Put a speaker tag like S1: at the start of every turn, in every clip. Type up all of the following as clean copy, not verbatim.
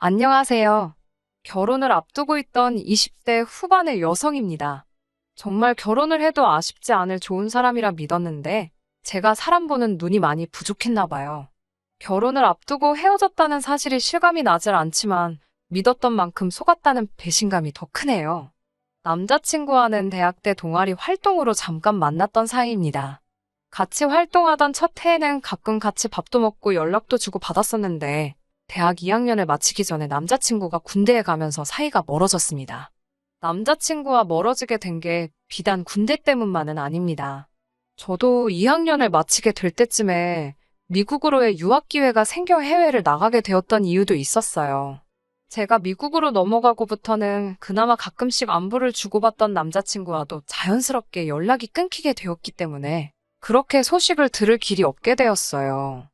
S1: 안녕하세요. 결혼을 앞두고 있던 20대 후반의 여성입니다. 정말 결혼을 해도 아쉽지 않을 좋은 사람이라 믿었는데 제가 사람 보는 눈이 많이 부족했나 봐요. 결혼을 앞두고 헤어졌다는 사실이 실감이 나질 않지만 믿었던 만큼 속았다는 배신감이 더 크네요. 남자친구와는 대학 때 동아리 활동으로 잠깐 만났던 사이입니다. 같이 활동하던 첫 해에는 가끔 같이 밥도 먹고 연락도 주고 받았었는데 대학 2학년을 마치기 전에 남자친구가 군대에 가면서 사이가 멀어졌습니다. 남자친구와 멀어지게 된 게 비단 군대 때문만은 아닙니다. 저도 2학년을 마치게 될 때쯤에 미국으로의 유학 기회가 생겨 해외를 나가게 되었던 이유도 있었어요. 제가 미국으로 넘어가고부터는 그나마 가끔씩 안부를 주고받던 남자친구와도 자연스럽게 연락이 끊기게 되었기 때문에 그렇게 소식을 들을 길이 없게 되었어요.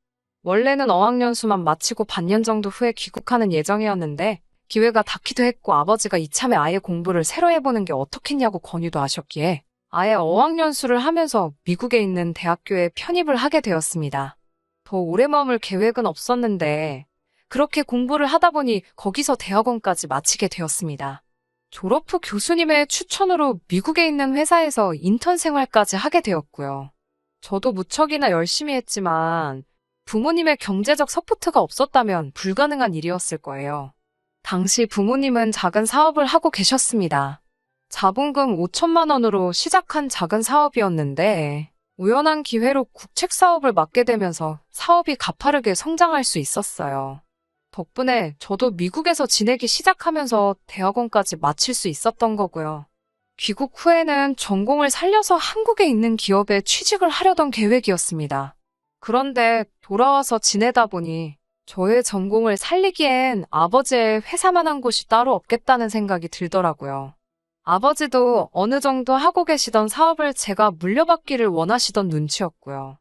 S1: 원래는 어학연수만 마치고 반년 정도 후에 귀국하는 예정이었는데 기회가 닿기도 했고 아버지가 이참에 아예 공부를 새로 해보는 게 어떻겠냐고 권유도 하셨기에 아예 어학연수를 하면서 미국에 있는 대학교에 편입을 하게 되었습니다. 더 오래 머물 계획은 없었는데 그렇게 공부를 하다 보니 거기서 대학원까지 마치게 되었습니다. 졸업 후 교수님의 추천으로 미국에 있는 회사에서 인턴 생활까지 하게 되었고요. 저도 무척이나 열심히 했지만 부모님의 경제적 서포트가 없었다면 불가능한 일이었을 거예요. 당시 부모님은 작은 사업을 하고 계셨습니다. 자본금 5천만 원으로 시작한 작은 사업이었는데 우연한 기회로 국책 사업을 맡게 되면서 사업이 가파르게 성장할 수 있었어요. 덕분에 저도 미국에서 지내기 시작하면서 대학원까지 마칠 수 있었던 거고요. 귀국 후에는 전공을 살려서 한국에 있는 기업에 취직을 하려던 계획이었습니다. 그런데 돌아와서 지내다 보니 저의 전공을 살리기엔 아버지의 회사만한 곳이 따로 없겠다는 생각이 들더라고요. 아버지도 어느 정도 하고 계시던 사업을 제가 물려받기를 원하시던 눈치였고요.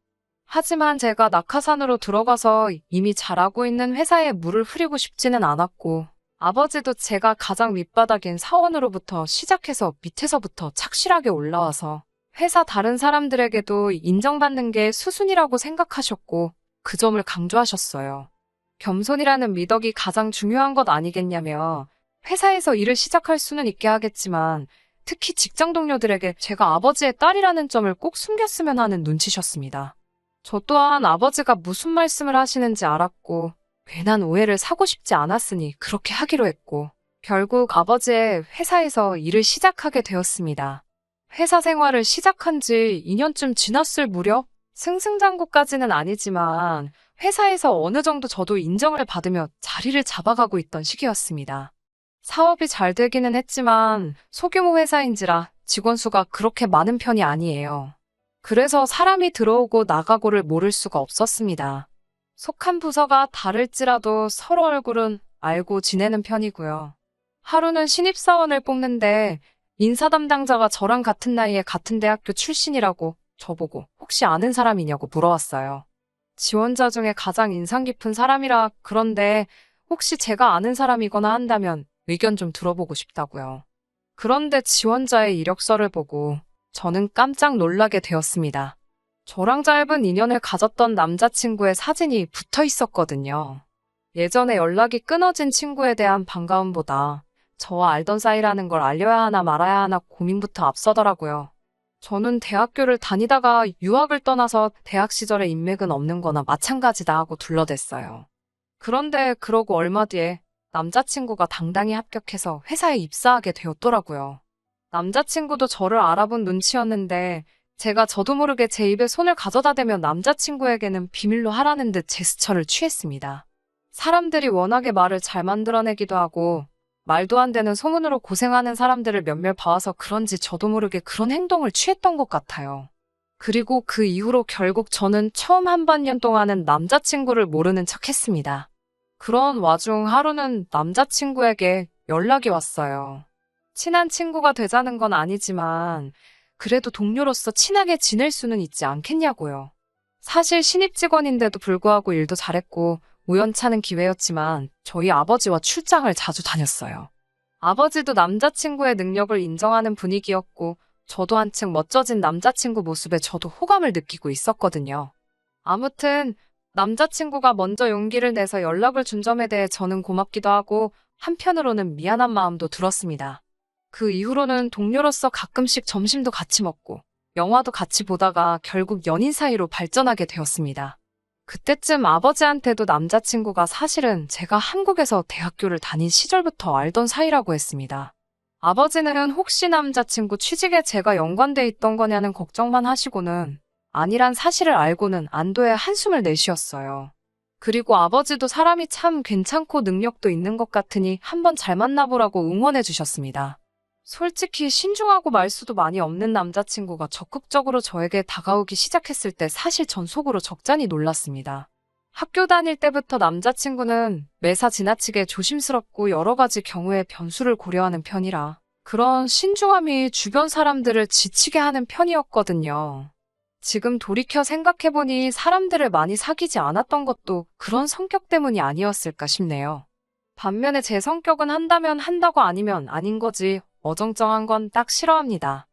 S1: 하지만 제가 낙하산으로 들어가서 이미 잘하고 있는 회사에 물을 흐리고 싶지는 않았고 아버지도 제가 가장 밑바닥인 사원으로부터 시작해서 밑에서부터 착실하게 올라와서 회사 다른 사람들에게도 인정받는 게 수순이라고 생각하셨고 그 점을 강조하셨어요. 겸손이라는 미덕이 가장 중요한 것 아니겠냐며 회사에서 일을 시작할 수는 있게 하겠지만 특히 직장 동료들에게 제가 아버지의 딸이라는 점을 꼭 숨겼으면 하는 눈치셨습니다. 저 또한 아버지가 무슨 말씀을 하시는지 알았고 괜한 오해를 사고 싶지 않았으니 그렇게 하기로 했고 결국 아버지의 회사에서 일을 시작하게 되었습니다. 회사 생활을 시작한 지 2년쯤 지났을 무렵 승승장구까지는 아니지만 회사에서 어느 정도 저도 인정을 받으며 자리를 잡아가고 있던 시기였습니다. 사업이 잘 되기는 했지만 소규모 회사인지라 직원 수가 그렇게 많은 편이 아니에요. 그래서 사람이 들어오고 나가고를 모를 수가 없었습니다. 속한 부서가 다를지라도 서로 얼굴은 알고 지내는 편이고요. 하루는 신입사원을 뽑는데 인사 담당자가 저랑 같은 나이에 같은 대학교 출신이라고 저보고 혹시 아는 사람이냐고 물어왔어요. 지원자 중에 가장 인상 깊은 사람이라 그런데 혹시 제가 아는 사람이거나 한다면 의견 좀 들어보고 싶다고요. 그런데 지원자의 이력서를 보고 저는 깜짝 놀라게 되었습니다. 저랑 짧은 인연을 가졌던 남자친구의 사진이 붙어 있었거든요. 예전에 연락이 끊어진 친구에 대한 반가움보다 저와 알던 사이라는 걸 알려야 하나 말아야 하나 고민부터 앞서더라고요. 저는 대학교를 다니다가 유학을 떠나서 대학 시절의 인맥은 없는 거나 마찬가지다 하고 둘러댔어요. 그런데 그러고 얼마 뒤에 남자친구가 당당히 합격해서 회사에 입사하게 되었더라고요. 남자친구도 저를 알아본 눈치였는데 제가 저도 모르게 제 입에 손을 가져다 대며 남자친구에게는 비밀로 하라는 듯 제스처를 취했습니다. 사람들이 워낙에 말을 잘 만들어내기도 하고 말도 안 되는 소문으로 고생하는 사람들을 몇몇 봐와서 그런지 저도 모르게 그런 행동을 취했던 것 같아요. 그리고 그 이후로 결국 저는 처음 한 반년 동안은 남자친구를 모르는 척 했습니다. 그런 와중 하루는 남자친구에게 연락이 왔어요. 친한 친구가 되자는 건 아니지만 그래도 동료로서 친하게 지낼 수는 있지 않겠냐고요. 사실 신입 직원인데도 불구하고 일도 잘했고 우연찮은 기회였지만 저희 아버지와 출장을 자주 다녔어요. 아버지도 남자친구의 능력을 인정하는 분위기였고 저도 한층 멋져진 남자친구 모습에 저도 호감을 느끼고 있었거든요. 아무튼 남자친구가 먼저 용기를 내서 연락을 준 점에 대해 저는 고맙기도 하고 한편으로는 미안한 마음도 들었습니다. 그 이후로는 동료로서 가끔씩 점심도 같이 먹고 영화도 같이 보다가 결국 연인 사이로 발전하게 되었습니다. 그때쯤 아버지한테도 남자친구가 사실은 제가 한국에서 대학교를 다닌 시절부터 알던 사이라고 했습니다. 아버지는 혹시 남자친구 취직에 제가 연관돼 있던 거냐는 걱정만 하시고는 아니란 사실을 알고는 안도의 한숨을 내쉬었어요. 그리고 아버지도 사람이 참 괜찮고 능력도 있는 것 같으니 한번 잘 만나보라고 응원해 주셨습니다. 솔직히 신중하고 말수도 많이 없는 남자친구가 적극적으로 저에게 다가오기 시작했을 때 사실 전 속으로 적잖이 놀랐습니다. 학교 다닐 때부터 남자친구는 매사 지나치게 조심스럽고 여러 가지 경우의 변수를 고려하는 편이라 그런 신중함이 주변 사람들을 지치게 하는 편이었거든요. 지금 돌이켜 생각해보니 사람들을 많이 사귀지 않았던 것도 그런 성격 때문이 아니었을까 싶네요. 반면에 제 성격은 한다면 한다고 아니면 아닌 거지 어정쩡한 건 딱 싫어합니다.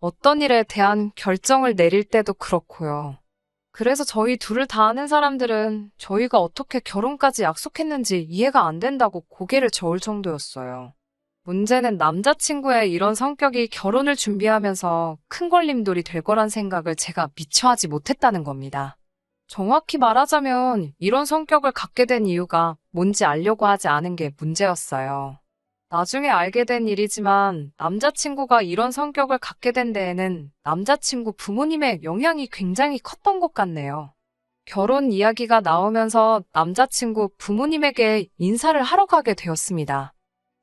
S1: 어떤 일에 대한 결정을 내릴 때도 그렇고요. 그래서 저희 둘을 다 아는 사람들은 저희가 어떻게 결혼까지 약속했는지 이해가 안 된다고 고개를 저을 정도였어요. 문제는 남자친구의 이런 성격이 결혼을 준비하면서 큰 걸림돌이 될 거란 생각을 제가 미처 하지 못했다는 겁니다. 정확히 말하자면 이런 성격을 갖게 된 이유가 뭔지 알려고 하지 않은 게 문제였어요. 나중에 알게 된 일이지만 남자친구가 이런 성격을 갖게 된 데에는 남자친구 부모님의 영향이 굉장히 컸던 것 같네요. 결혼 이야기가 나오면서 남자친구 부모님에게 인사를 하러 가게 되었습니다.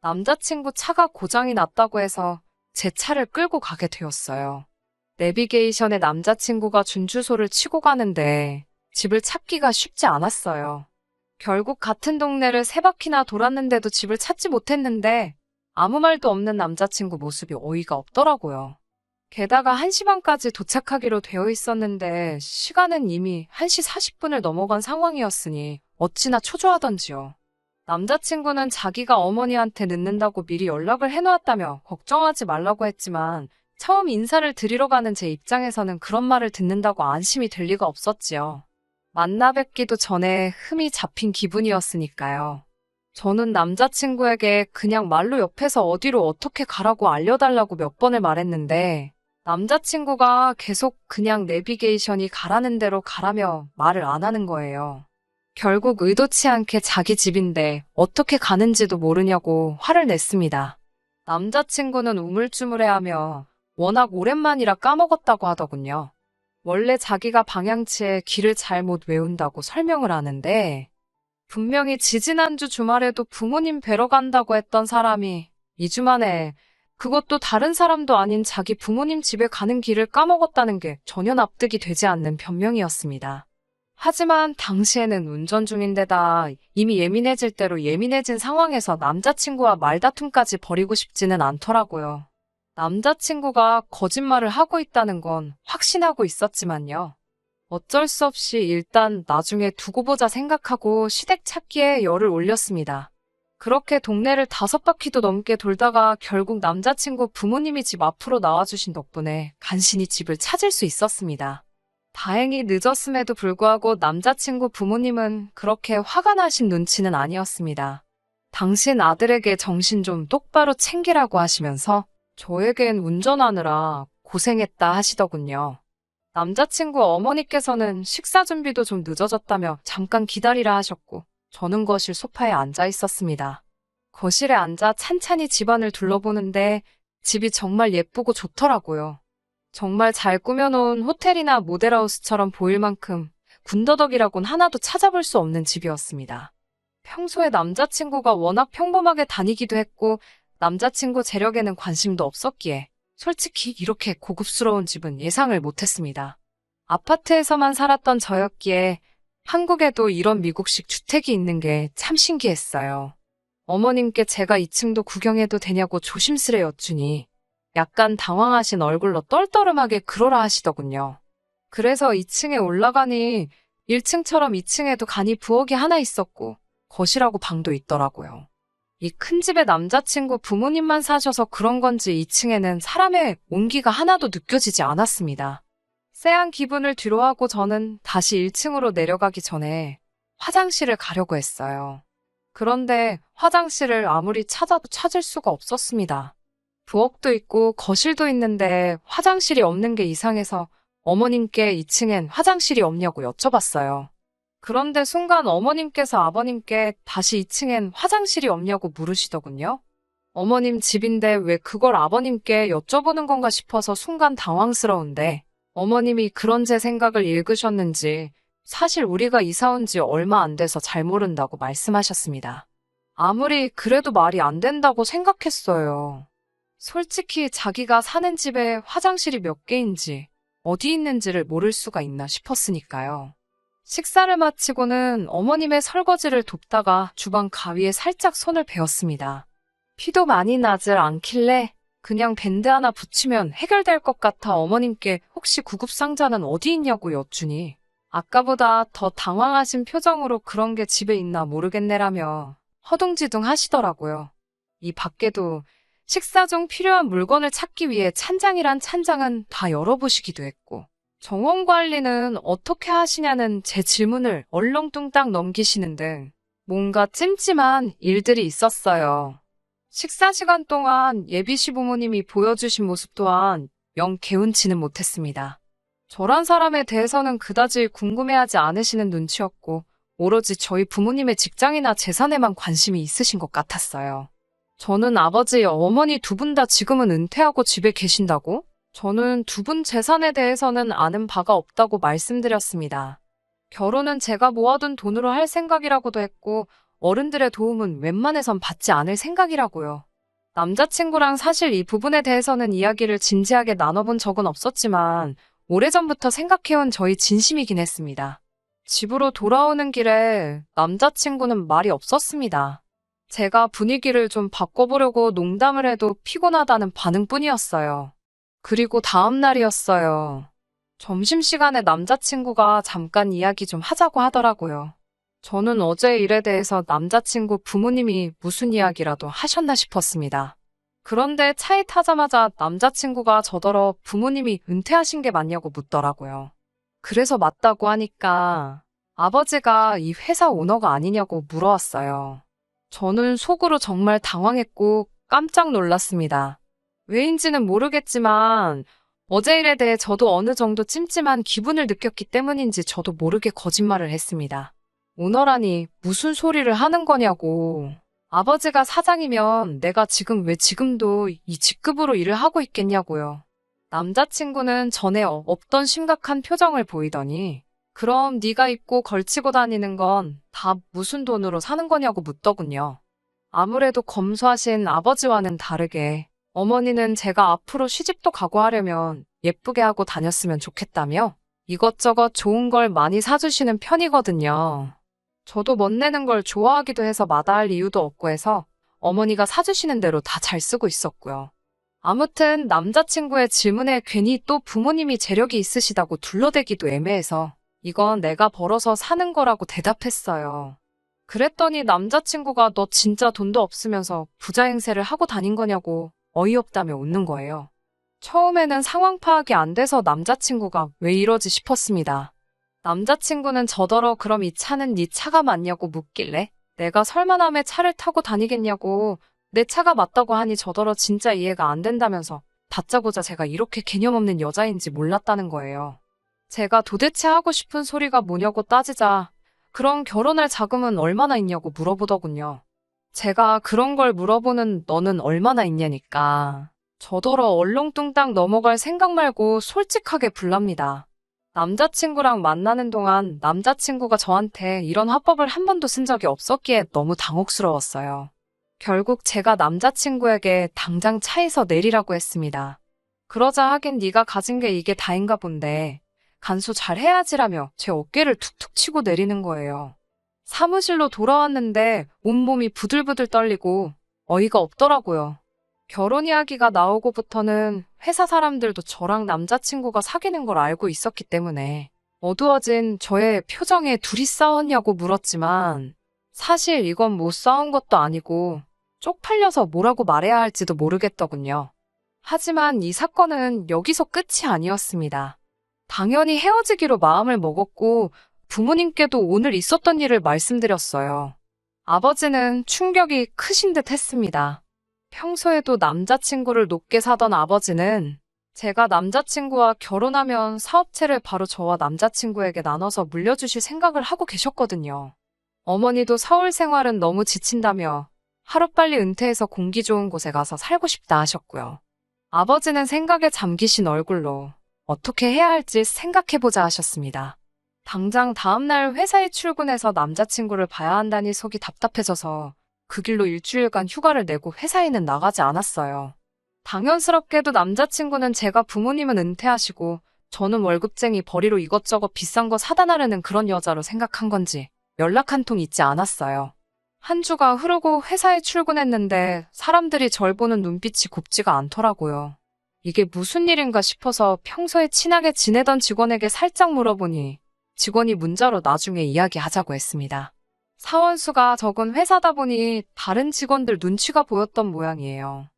S1: 남자친구 차가 고장이 났다고 해서 제 차를 끌고 가게 되었어요. 내비게이션에 남자친구가 준 주소를 치고 가는데 집을 찾기가 쉽지 않았어요. 결국 같은 동네를 3바퀴나 돌았는데도 집을 찾지 못했는데 아무 말도 없는 남자친구 모습이 어이가 없더라고요. 게다가 1시 반까지 도착하기로 되어 있었는데 시간은 이미 1시 40분을 넘어간 상황이었으니 어찌나 초조하던지요. 남자친구는 자기가 어머니한테 늦는다고 미리 연락을 해놓았다며 걱정하지 말라고 했지만 처음 인사를 드리러 가는 제 입장에서는 그런 말을 듣는다고 안심이 될 리가 없었지요. 만나 뵙기도 전에 흠이 잡힌 기분이었으니까요. 저는 남자친구에게 그냥 말로 옆에서 어디로 어떻게 가라고 알려달라고 몇 번을 말했는데 남자친구가 계속 그냥 내비게이션이 가라는 대로 가라며 말을 안 하는 거예요. 결국 의도치 않게 자기 집인데 어떻게 가는지도 모르냐고 화를 냈습니다. 남자친구는 우물쭈물해하며 워낙 오랜만이라 까먹었다고 하더군요. 원래 자기가 방향치에 길을 잘못 외운다고 설명을 하는데 분명히 지지난주 주말에도 부모님 뵈러 간다고 했던 사람이 2주 만에 그것도 다른 사람도 아닌 자기 부모님 집에 가는 길을 까먹었다는 게 전혀 납득이 되지 않는 변명이었습니다. 하지만 당시에는 운전 중인데다 이미 예민해질 대로 예민해진 상황에서 남자친구와 말다툼까지 벌이고 싶지는 않더라고요. 남자친구가 거짓말을 하고 있다는 건 확신하고 있었지만요. 어쩔 수 없이 일단 나중에 두고 보자 생각하고 시댁 찾기에 열을 올렸습니다. 그렇게 동네를 5바퀴도 넘게 돌다가 결국 남자친구 부모님이 집 앞으로 나와주신 덕분에 간신히 집을 찾을 수 있었습니다. 다행히 늦었음에도 불구하고 남자친구 부모님은 그렇게 화가 나신 눈치는 아니었습니다. 당신 아들에게 정신 좀 똑바로 챙기라고 하시면서 저에겐 운전하느라 고생했다 하시더군요. 남자친구 어머니께서는 식사 준비도 좀 늦어졌다며 잠깐 기다리라 하셨고 저는 거실 소파에 앉아 있었습니다. 거실에 앉아 찬찬히 집안을 둘러보는데 집이 정말 예쁘고 좋더라고요. 정말 잘 꾸며놓은 호텔이나 모델하우스처럼 보일 만큼 군더더기라곤 하나도 찾아볼 수 없는 집이었습니다. 평소에 남자친구가 워낙 평범하게 다니기도 했고 남자친구 재력에는 관심도 없었기에 솔직히 이렇게 고급스러운 집은 예상을 못했습니다. 아파트에서만 살았던 저였기에 한국에도 이런 미국식 주택이 있는 게 참 신기했어요. 어머님께 제가 2층도 구경해도 되냐고 조심스레 여쭈니 약간 당황하신 얼굴로 떨떠름하게 그러라 하시더군요. 그래서 2층에 올라가니 1층처럼 2층에도 간이 부엌이 하나 있었고 거실하고 방도 있더라고요. 이 큰 집에 남자친구 부모님만 사셔서 그런 건지 2층에는 사람의 온기가 하나도 느껴지지 않았습니다. 쎄한 기분을 뒤로하고 저는 다시 1층으로 내려가기 전에 화장실을 가려고 했어요. 그런데 화장실을 아무리 찾아도 찾을 수가 없었습니다. 부엌도 있고 거실도 있는데 화장실이 없는 게 이상해서 어머님께 2층엔 화장실이 없냐고 여쭤봤어요. 그런데 순간 어머님께서 아버님께 다시 2층엔 화장실이 없냐고 물으시더군요. 어머님 집인데 왜 그걸 아버님께 여쭤보는 건가 싶어서 순간 당황스러운데 어머님이 그런 제 생각을 읽으셨는지 사실 우리가 이사 온 지 얼마 안 돼서 잘 모른다고 말씀하셨습니다. 아무리 그래도 말이 안 된다고 생각했어요. 솔직히 자기가 사는 집에 화장실이 몇 개인지 어디 있는지를 모를 수가 있나 싶었으니까요. 식사를 마치고는 어머님의 설거지를 돕다가 주방 가위에 살짝 손을 베었습니다. 피도 많이 나질 않길래 그냥 밴드 하나 붙이면 해결될 것 같아 어머님께 혹시 구급상자는 어디 있냐고 여쭈니 아까보다 더 당황하신 표정으로 그런 게 집에 있나 모르겠네라며 허둥지둥 하시더라고요. 이 밖에도 식사 중 필요한 물건을 찾기 위해 찬장이란 찬장은 다 열어보시기도 했고 정원 관리는 어떻게 하시냐는 제 질문을 얼렁뚱땅 넘기시는 등 뭔가 찜찜한 일들이 있었어요. 식사 시간 동안 예비 시부모님이 보여주신 모습 또한 영 개운치는 못했습니다. 저란 사람에 대해서는 그다지 궁금해하지 않으시는 눈치였고 오로지 저희 부모님의 직장이나 재산에만 관심이 있으신 것 같았어요. 저는 아버지, 어머니 두 분 다 지금은 은퇴하고 집에 계신다고? 저는 두 분 재산에 대해서는 아는 바가 없다고 말씀드렸습니다. 결혼은 제가 모아둔 돈으로 할 생각이라고도 했고 어른들의 도움은 웬만해선 받지 않을 생각이라고요. 남자친구랑 사실 이 부분에 대해서는 이야기를 진지하게 나눠본 적은 없었지만 오래전부터 생각해온 저희 진심이긴 했습니다. 집으로 돌아오는 길에 남자친구는 말이 없었습니다. 제가 분위기를 좀 바꿔보려고 농담을 해도 피곤하다는 반응뿐이었어요. 그리고 다음 날이었어요. 점심시간에 남자친구가 잠깐 이야기 좀 하자고 하더라고요. 저는 어제 일에 대해서 남자친구 부모님이 무슨 이야기라도 하셨나 싶었습니다. 그런데 차에 타자마자 남자친구가 저더러 부모님이 은퇴하신 게 맞냐고 묻더라고요. 그래서 맞다고 하니까 아버지가 이 회사 오너가 아니냐고 물어왔어요. 저는 속으로 정말 당황했고 깜짝 놀랐습니다. 왜인지는 모르겠지만 어제 일에 대해 저도 어느 정도 찜찜한 기분을 느꼈기 때문인지 저도 모르게 거짓말을 했습니다. 오너라니 무슨 소리를 하는 거냐고. 아버지가 사장이면 내가 지금 왜 지금도 이 직급으로 일을 하고 있겠냐고요. 남자친구는 전에 없던 심각한 표정을 보이더니 그럼 네가 입고 걸치고 다니는 건 다 무슨 돈으로 사는 거냐고 묻더군요. 아무래도 검소하신 아버지와는 다르게 어머니는 제가 앞으로 시집도 가고 하려면 예쁘게 하고 다녔으면 좋겠다며 이것저것 좋은 걸 많이 사주시는 편이거든요. 저도 멋내는 걸 좋아하기도 해서 마다할 이유도 없고 해서 어머니가 사주시는 대로 다 잘 쓰고 있었고요. 아무튼 남자친구의 질문에 괜히 또 부모님이 재력이 있으시다고 둘러대기도 애매해서 이건 내가 벌어서 사는 거라고 대답했어요. 그랬더니 남자친구가 너 진짜 돈도 없으면서 부자 행세를 하고 다닌 거냐고 어이없다며 웃는 거예요. 처음에는 상황 파악이 안 돼서 남자친구가 왜 이러지 싶었습니다. 남자친구는 저더러 그럼 이 차는 네 차가 맞냐고 묻길래 내가 설마 남의 차를 타고 다니겠냐고 내 차가 맞다고 하니 저더러 진짜 이해가 안 된다면서 다짜고짜 제가 이렇게 개념 없는 여자인지 몰랐다는 거예요. 제가 도대체 하고 싶은 소리가 뭐냐고 따지자 그럼 결혼할 자금은 얼마나 있냐고 물어보더군요. 제가 그런 걸 물어보는 너는 얼마나 있냐니까 저더러 얼렁뚱땅 넘어갈 생각 말고 솔직하게 불랍니다. 남자친구랑 만나는 동안 남자친구가 저한테 이런 화법을 한 번도 쓴 적이 없었기에 너무 당혹스러웠어요. 결국 제가 남자친구에게 당장 차에서 내리라고 했습니다. 그러자 하긴 네가 가진 게 이게 다인가 본데 간수 잘 해야지라며 제 어깨를 툭툭 치고 내리는 거예요. 사무실로 돌아왔는데 온몸이 부들부들 떨리고 어이가 없더라고요. 결혼 이야기가 나오고부터는 회사 사람들도 저랑 남자친구가 사귀는 걸 알고 있었기 때문에 어두워진 저의 표정에 둘이 싸웠냐고 물었지만 사실 이건 못 싸운 것도 아니고 쪽팔려서 뭐라고 말해야 할지도 모르겠더군요. 하지만 이 사건은 여기서 끝이 아니었습니다. 당연히 헤어지기로 마음을 먹었고 부모님께도 오늘 있었던 일을 말씀드렸어요. 아버지는 충격이 크신 듯 했습니다. 평소에도 남자친구를 높게 사던 아버지는 제가 남자친구와 결혼하면 사업체를 바로 저와 남자친구에게 나눠서 물려주실 생각을 하고 계셨거든요. 어머니도 서울 생활은 너무 지친다며 하루빨리 은퇴해서 공기 좋은 곳에 가서 살고 싶다 하셨고요. 아버지는 생각에 잠기신 얼굴로 어떻게 해야 할지 생각해보자 하셨습니다. 당장 다음날 회사에 출근해서 남자친구를 봐야 한다니 속이 답답해져서 그 길로 일주일간 휴가를 내고 회사에는 나가지 않았어요. 당연스럽게도 남자친구는 제가 부모님은 은퇴하시고 저는 월급쟁이 벌이로 이것저것 비싼 거 사다 나르는 그런 여자로 생각한 건지 연락 한 통 있지 않았어요. 한 주가 흐르고 회사에 출근했는데 사람들이 절 보는 눈빛이 곱지가 않더라고요. 이게 무슨 일인가 싶어서 평소에 친하게 지내던 직원에게 살짝 물어보니 직원이 문자로 나중에 이야기하자고 했습니다. 사원수가 적은 회사다 보니 다른 직원들 눈치가 보였던 모양이에요.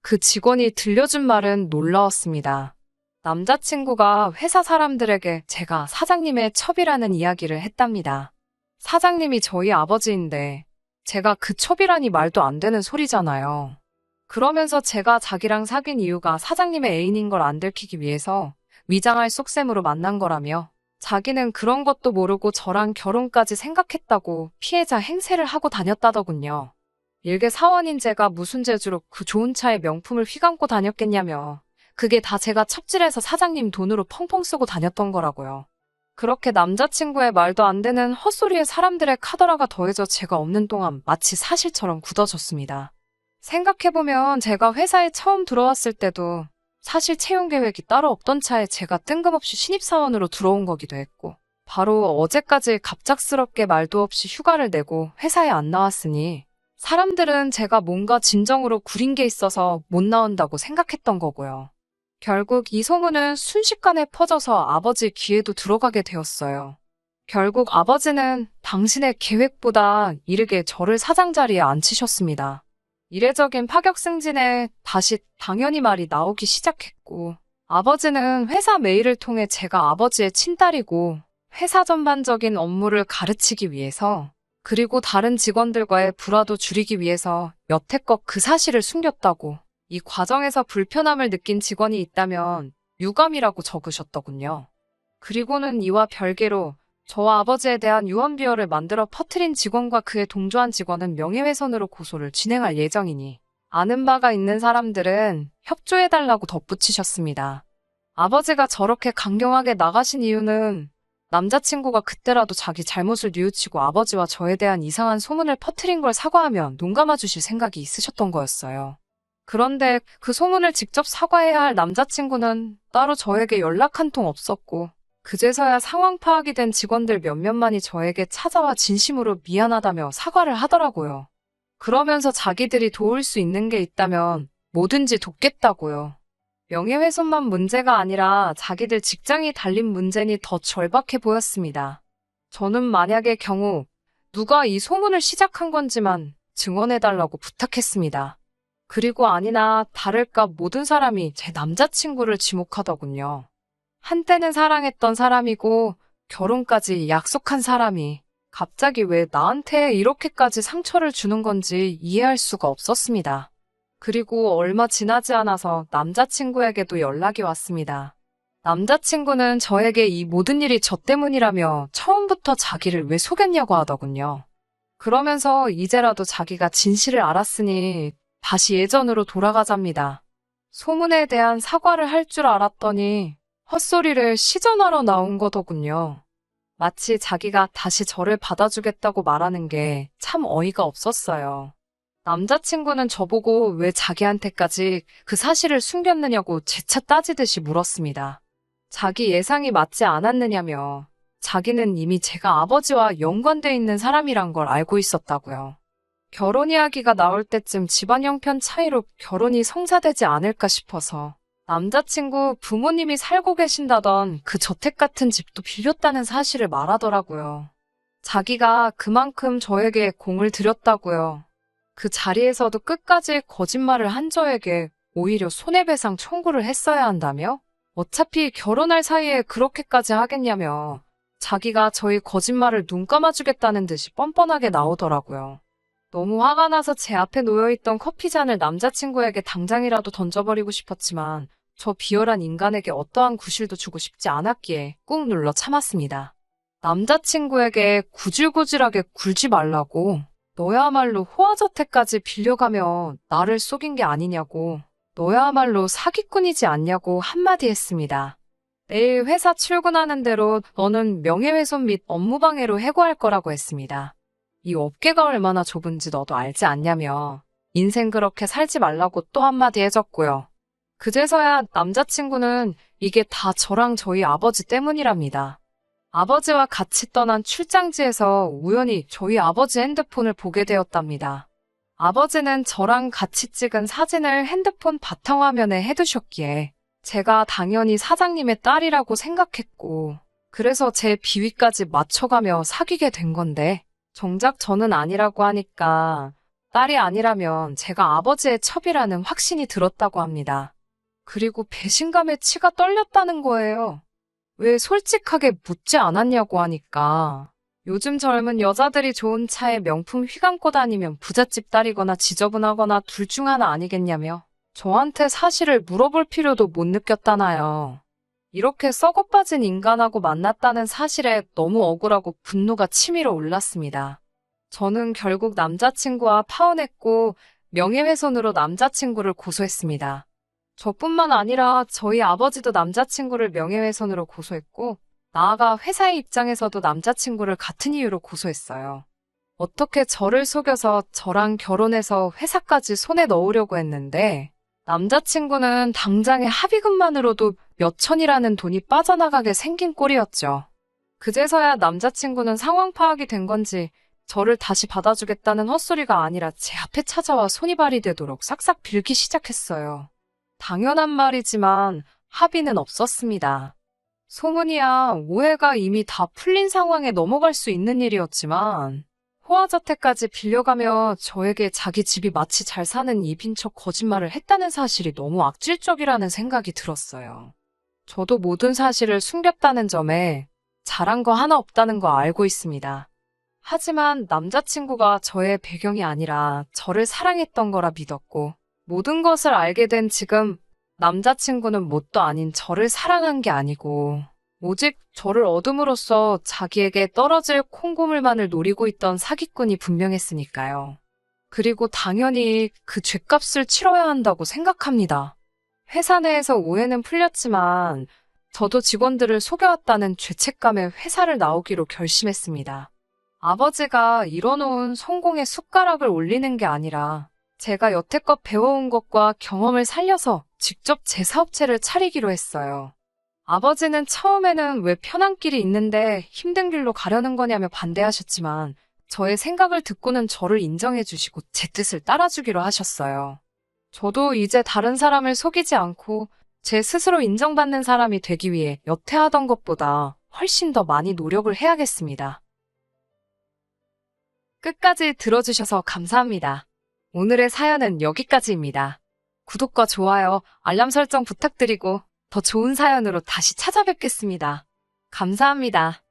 S1: 그 직원이 들려준 말은 놀라웠습니다. 남자친구가 회사 사람들에게 제가 사장님의 첩이라는 이야기를 했답니다. 사장님이 저희 아버지인데 제가 그 첩이라니 말도 안 되는 소리잖아요. 그러면서 제가 자기랑 사귄 이유가 사장님의 애인인 걸 안 들키기 위해서 위장할 속셈으로 만난 거라며 자기는 그런 것도 모르고 저랑 결혼까지 생각했다고 피해자 행세를 하고 다녔다더군요. 일개 사원인 제가 무슨 재주로 그 좋은 차에 명품을 휘감고 다녔겠냐며 그게 다 제가 첩질해서 사장님 돈으로 펑펑 쓰고 다녔던 거라고요. 그렇게 남자친구의 말도 안 되는 헛소리에 사람들의 카더라가 더해져 제가 없는 동안 마치 사실처럼 굳어졌습니다. 생각해보면 제가 회사에 처음 들어왔을 때도 사실 채용 계획이 따로 없던 차에 제가 뜬금없이 신입사원으로 들어온 거기도 했고 바로 어제까지 갑작스럽게 말도 없이 휴가를 내고 회사에 안 나왔으니 사람들은 제가 뭔가 진정으로 구린 게 있어서 못 나온다고 생각했던 거고요. 결국 이 소문은 순식간에 퍼져서 아버지 귀에도 들어가게 되었어요. 결국 아버지는 당신의 계획보다 이르게 저를 사장 자리에 앉히셨습니다. 이례적인 파격 승진에 다시 당연히 말이 나오기 시작했고 아버지는 회사 메일을 통해 제가 아버지의 친딸이고 회사 전반적인 업무를 가르치기 위해서 그리고 다른 직원들과의 불화도 줄이기 위해서 여태껏 그 사실을 숨겼다고 이 과정에서 불편함을 느낀 직원이 있다면 유감이라고 적으셨더군요. 그리고는 이와 별개로 저와 아버지에 대한 유언비어를 만들어 퍼뜨린 직원과 그에 동조한 직원은 명예훼손으로 고소를 진행할 예정이니 아는 바가 있는 사람들은 협조해달라고 덧붙이셨습니다. 아버지가 저렇게 강경하게 나가신 이유는 남자친구가 그때라도 자기 잘못을 뉘우치고 아버지와 저에 대한 이상한 소문을 퍼뜨린 걸 사과하면 눈 감아주실 생각이 있으셨던 거였어요. 그런데 그 소문을 직접 사과해야 할 남자친구는 따로 저에게 연락 한 통 없었고 그제서야 상황 파악이 된 직원들 몇몇만이 저에게 찾아와 진심으로 미안하다며 사과를 하더라고요. 그러면서 자기들이 도울 수 있는 게 있다면 뭐든지 돕겠다고요. 명예훼손만 문제가 아니라 자기들 직장이 달린 문제니 더 절박해 보였습니다. 저는 만약의 경우 누가 이 소문을 시작한 건지만 증언해달라고 부탁했습니다. 그리고 아니나 다를까 모든 사람이 제 남자친구를 지목하더군요. 한때는 사랑했던 사람이고 결혼까지 약속한 사람이 갑자기 왜 나한테 이렇게까지 상처를 주는 건지 이해할 수가 없었습니다. 그리고 얼마 지나지 않아서 남자친구에게도 연락이 왔습니다. 남자친구는 저에게 이 모든 일이 저 때문이라며 처음부터 자기를 왜 속였냐고 하더군요. 그러면서 이제라도 자기가 진실을 알았으니 다시 예전으로 돌아가자입니다. 소문에 대한 사과를 할 줄 알았더니 헛소리를 시전하러 나온 거더군요. 마치 자기가 다시 저를 받아주겠다고 말하는 게 참 어이가 없었어요. 남자친구는 저보고 왜 자기한테까지 그 사실을 숨겼느냐고 재차 따지듯이 물었습니다. 자기 예상이 맞지 않았느냐며 자기는 이미 제가 아버지와 연관돼 있는 사람이란 걸 알고 있었다고요. 결혼 이야기가 나올 때쯤 집안 형편 차이로 결혼이 성사되지 않을까 싶어서 남자친구 부모님이 살고 계신다던 그 저택 같은 집도 빌렸다는 사실을 말하더라고요. 자기가 그만큼 저에게 공을 들였다고요. 그 자리에서도 끝까지 거짓말을 한 저에게 오히려 손해배상 청구를 했어야 한다며? 어차피 결혼할 사이에 그렇게까지 하겠냐며 자기가 저희 거짓말을 눈 감아주겠다는 듯이 뻔뻔하게 나오더라고요. 너무 화가 나서 제 앞에 놓여있던 커피잔을 남자친구에게 당장이라도 던져버리고 싶었지만 저 비열한 인간에게 어떠한 구실도 주고 싶지 않았기에 꾹 눌러 참았습니다. 남자친구에게 구질구질하게 굴지 말라고, 너야말로 호화저택까지 빌려가며 나를 속인 게 아니냐고, 너야말로 사기꾼이지 않냐고 한마디 했습니다. 내일 회사 출근하는 대로 너는 명예훼손 및 업무방해로 해고할 거라고 했습니다. 이 업계가 얼마나 좁은지 너도 알지 않냐며 인생 그렇게 살지 말라고 또 한마디 해줬고요. 그제서야 남자친구는 이게 다 저랑 저희 아버지 때문이랍니다. 아버지와 같이 떠난 출장지에서 우연히 저희 아버지 핸드폰을 보게 되었답니다. 아버지는 저랑 같이 찍은 사진을 핸드폰 바탕화면에 해두셨기에 제가 당연히 사장님의 딸이라고 생각했고, 그래서 제 비위까지 맞춰가며 사귀게 된 건데, 정작 저는 아니라고 하니까 딸이 아니라면 제가 아버지의 첩이라는 확신이 들었다고 합니다. 그리고 배신감에 치가 떨렸다는 거예요. 왜 솔직하게 묻지 않았냐고 하니까 요즘 젊은 여자들이 좋은 차에 명품 휘감고 다니면 부잣집 딸이거나 지저분하거나 둘 중 하나 아니겠냐며 저한테 사실을 물어볼 필요도 못 느꼈다나요. 이렇게 썩어빠진 인간하고 만났다는 사실에 너무 억울하고 분노가 치밀어 올랐습니다. 저는 결국 남자친구와 파혼했고 명예훼손으로 남자친구를 고소했습니다. 저뿐만 아니라 저희 아버지도 남자친구를 명예훼손으로 고소했고, 나아가 회사의 입장에서도 남자친구를 같은 이유로 고소했어요. 어떻게 저를 속여서 저랑 결혼해서 회사까지 손에 넣으려고 했는데, 남자친구는 당장의 합의금만으로도 몇 천이라는 돈이 빠져나가게 생긴 꼴이었죠. 그제서야 남자친구는 상황 파악이 된 건지 저를 다시 받아주겠다는 헛소리가 아니라 제 앞에 찾아와 손이발이 되도록 싹싹 빌기 시작했어요. 당연한 말이지만 합의는 없었습니다. 소문이야 오해가 이미 다 풀린 상황에 넘어갈 수 있는 일이었지만 호화저택까지 빌려가며 저에게 자기 집이 마치 잘 사는 입인 척 거짓말을 했다는 사실이 너무 악질적이라는 생각이 들었어요. 저도 모든 사실을 숨겼다는 점에 잘한 거 하나 없다는 거 알고 있습니다. 하지만 남자친구가 저의 배경이 아니라 저를 사랑했던 거라 믿었고, 모든 것을 알게 된 지금 남자친구는 뭣도 아닌 저를 사랑한 게 아니고 오직 저를 얻음으로써 자기에게 떨어질 콩고물만을 노리고 있던 사기꾼이 분명했으니까요. 그리고 당연히 그 죗값을 치러야 한다고 생각합니다. 회사 내에서 오해는 풀렸지만 저도 직원들을 속여왔다는 죄책감에 회사를 나오기로 결심했습니다. 아버지가 일어놓은 성공의 숟가락을 올리는 게 아니라 제가 여태껏 배워온 것과 경험을 살려서 직접 제 사업체를 차리기로 했어요. 아버지는 처음에는 왜 편한 길이 있는데 힘든 길로 가려는 거냐며 반대하셨지만 저의 생각을 듣고는 저를 인정해 주시고 제 뜻을 따라주기로 하셨어요. 저도 이제 다른 사람을 속이지 않고 제 스스로 인정받는 사람이 되기 위해 여태 하던 것보다 훨씬 더 많이 노력을 해야겠습니다. 끝까지 들어주셔서 감사합니다. 오늘의 사연은 여기까지입니다. 구독과 좋아요, 알람 설정 부탁드리고 더 좋은 사연으로 다시 찾아뵙겠습니다. 감사합니다.